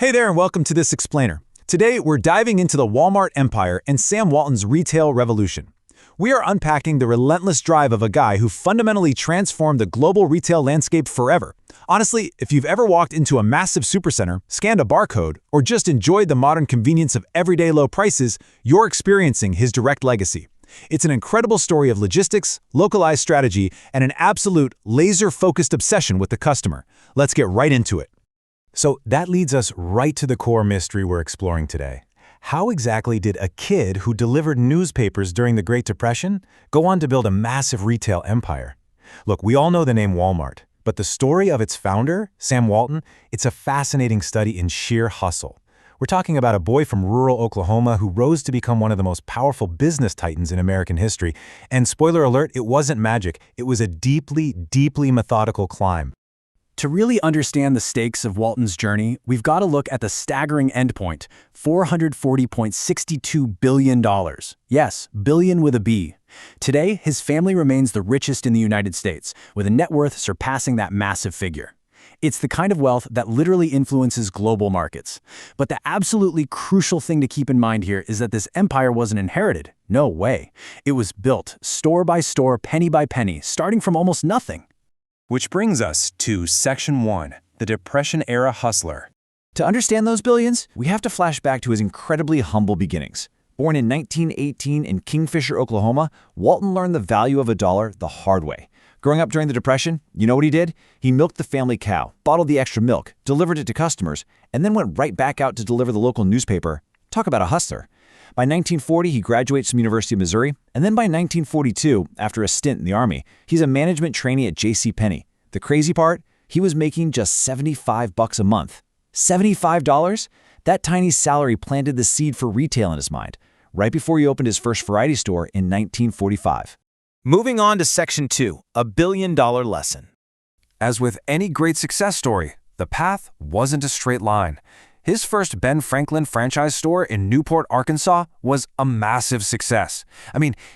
Hey there and welcome to this explainer. Today we're diving into the Walmart empire and Sam Walton's retail revolution. We are unpacking the relentless drive of a guy who fundamentally transformed the global retail landscape forever. Honestly, if you've ever walked into a massive supercenter, scanned a barcode, or just enjoyed the modern convenience of everyday low prices, you're experiencing his direct legacy. It's an incredible story of logistics, localized strategy, and an absolute laser-focused obsession with the customer. Let's get right into it. So that leads us right to the core mystery we're exploring today. How exactly did a kid who delivered newspapers during the Great Depression go on to build a massive retail empire? Look, we all know the name Walmart, but the story of its founder, Sam Walton, it's a fascinating study in sheer hustle. We're talking about a boy from rural Oklahoma who rose to become one of the most powerful business titans in American history. And spoiler alert, it wasn't magic. It was a deeply, deeply methodical climb. To really understand the stakes of Walton's journey, we've got to look at the staggering endpoint, $440.62 billion. Yes, billion with a B. Today, his family remains the richest in the United States, with a net worth surpassing that massive figure. It's the kind of wealth that literally influences global markets. But the absolutely crucial thing to keep in mind here is that this empire wasn't inherited. No way. It was built, store by store, penny by penny, starting from almost nothing. Which brings us to Section 1, the Depression-era hustler. To understand those billions, we have to flash back to his incredibly humble beginnings. Born in 1918 in Kingfisher, Oklahoma, Walton learned the value of a dollar the hard way. Growing up during the Depression, you know what he did? He milked the family cow, bottled the extra milk, delivered it to customers, and then went right back out to deliver the local newspaper. Talk about a hustler. By 1940, he graduates from University of Missouri, and then by 1942, after a stint in the Army, he's a management trainee at JCPenney. The crazy part? He was making just $75 a month. $75? That tiny salary planted the seed for retail in his mind, right before he opened his first variety store in 1945. Moving on to Section 2, a billion-dollar lesson. As with any great success story, the path wasn't a straight line. His first Ben Franklin franchise store in Newport, Arkansas was a massive success.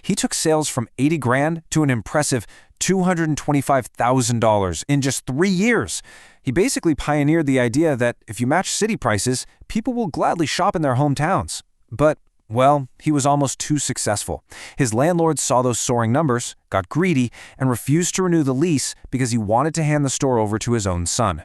He took sales from $80,000 to an impressive $225,000 in just 3 years. He basically pioneered the idea that if you match city prices, people will gladly shop in their hometowns. But, well, he was almost too successful. His landlord saw those soaring numbers, got greedy, and refused to renew the lease because he wanted to hand the store over to his own son.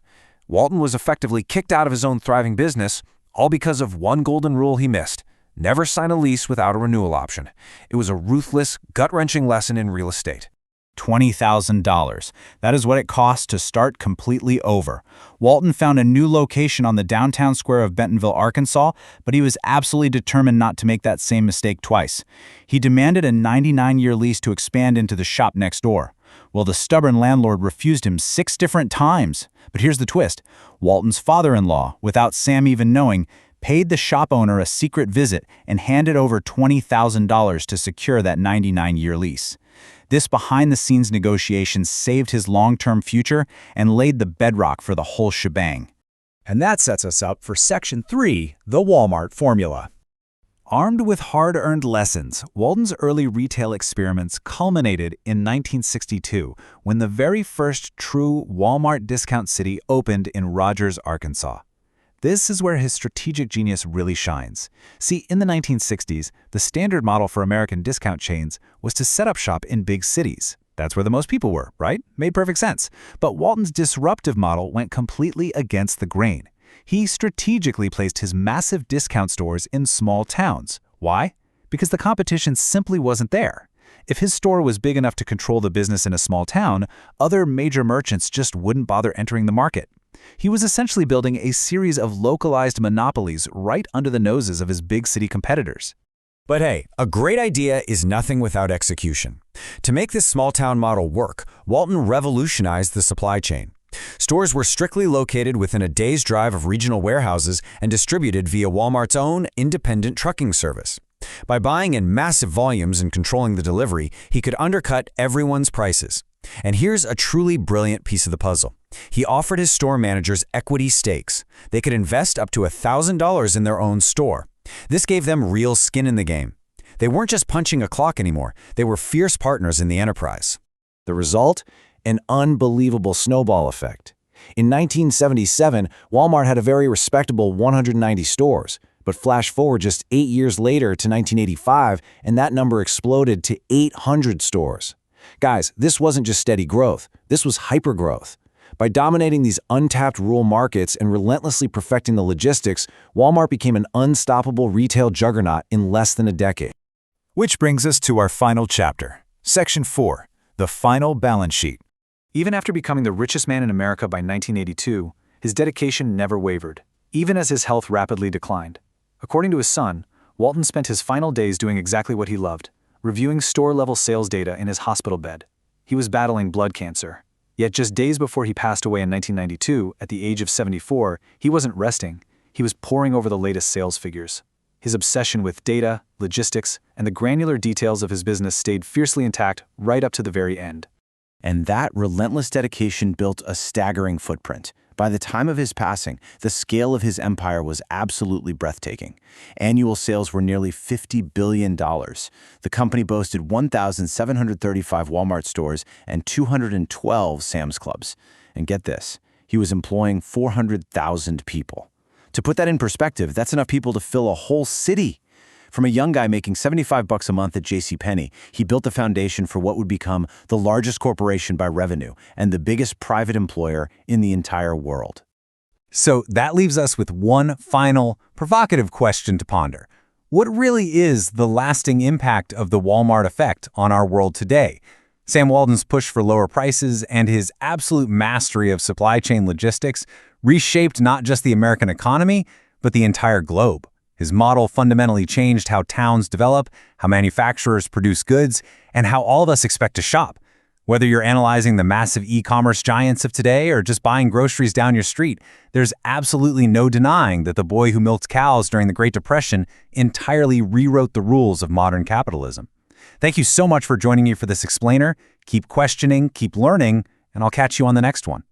Walton was effectively kicked out of his own thriving business, all because of one golden rule he missed: never sign a lease without a renewal option. It was a ruthless, gut-wrenching lesson in real estate. $20,000. That is what it cost to start completely over. Walton found a new location on the downtown square of Bentonville, Arkansas, but he was absolutely determined not to make that same mistake twice. He demanded a 99-year lease to expand into the shop next door. Well, the stubborn landlord refused him 6 different times. But here's the twist. Walton's father-in-law, without Sam even knowing, paid the shop owner a secret visit and handed over $20,000 to secure that 99-year lease. This behind-the-scenes negotiation saved his long-term future and laid the bedrock for the whole shebang. And that sets us up for Section 3, the Walmart formula. Armed with hard-earned lessons, Walton's early retail experiments culminated in 1962 when the very first true Walmart discount city opened in Rogers, Arkansas. This is where his strategic genius really shines. See, in the 1960s, the standard model for American discount chains was to set up shop in big cities. That's where the most people were, right? Made perfect sense. But Walton's disruptive model went completely against the grain. He strategically placed his massive discount stores in small towns. Why? Because the competition simply wasn't there. If his store was big enough to control the business in a small town, other major merchants just wouldn't bother entering the market. He was essentially building a series of localized monopolies right under the noses of his big city competitors. But hey, a great idea is nothing without execution. To make this small-town model work, Walton revolutionized the supply chain. Stores were strictly located within a day's drive of regional warehouses and distributed via Walmart's own independent trucking service. By buying in massive volumes and controlling the delivery, he could undercut everyone's prices. And here's a truly brilliant piece of the puzzle. He offered his store managers equity stakes. They could invest up to $1,000 in their own store. This gave them real skin in the game. They weren't just punching a clock anymore. They were fierce partners in the enterprise. The result? An unbelievable snowball effect. In 1977, Walmart had a very respectable 190 stores, but flash forward just 8 years later to 1985, and that number exploded to 800 stores. Guys, this wasn't just steady growth, this was hypergrowth. By dominating these untapped rural markets and relentlessly perfecting the logistics, Walmart became an unstoppable retail juggernaut in less than a decade. Which brings us to our final chapter, Section 4, the final balance sheet. Even after becoming the richest man in America by 1982, his dedication never wavered, even as his health rapidly declined. According to his son, Walton spent his final days doing exactly what he loved, reviewing store-level sales data in his hospital bed. He was battling blood cancer. Yet just days before he passed away in 1992, at the age of 74, he wasn't resting. He was poring over the latest sales figures. His obsession with data, logistics, and the granular details of his business stayed fiercely intact right up to the very end. And that relentless dedication built a staggering footprint. By the time of his passing, the scale of his empire was absolutely breathtaking. Annual sales were nearly $50 billion. The company boasted 1,735 Walmart stores and 212 Sam's Clubs. And get this, he was employing 400,000 people. To put that in perspective, that's enough people to fill a whole city. From a young guy making $75 a month at JCPenney, he built the foundation for what would become the largest corporation by revenue and the biggest private employer in the entire world. So that leaves us with one final, provocative question to ponder. What really is the lasting impact of the Walmart effect on our world today? Sam Walton's push for lower prices and his absolute mastery of supply chain logistics reshaped not just the American economy, but the entire globe. His model fundamentally changed how towns develop, how manufacturers produce goods, and how all of us expect to shop. Whether you're analyzing the massive e-commerce giants of today or just buying groceries down your street, there's absolutely no denying that the boy who milked cows during the Great Depression entirely rewrote the rules of modern capitalism. Thank you so much for joining me for this explainer. Keep questioning, keep learning, and I'll catch you on the next one.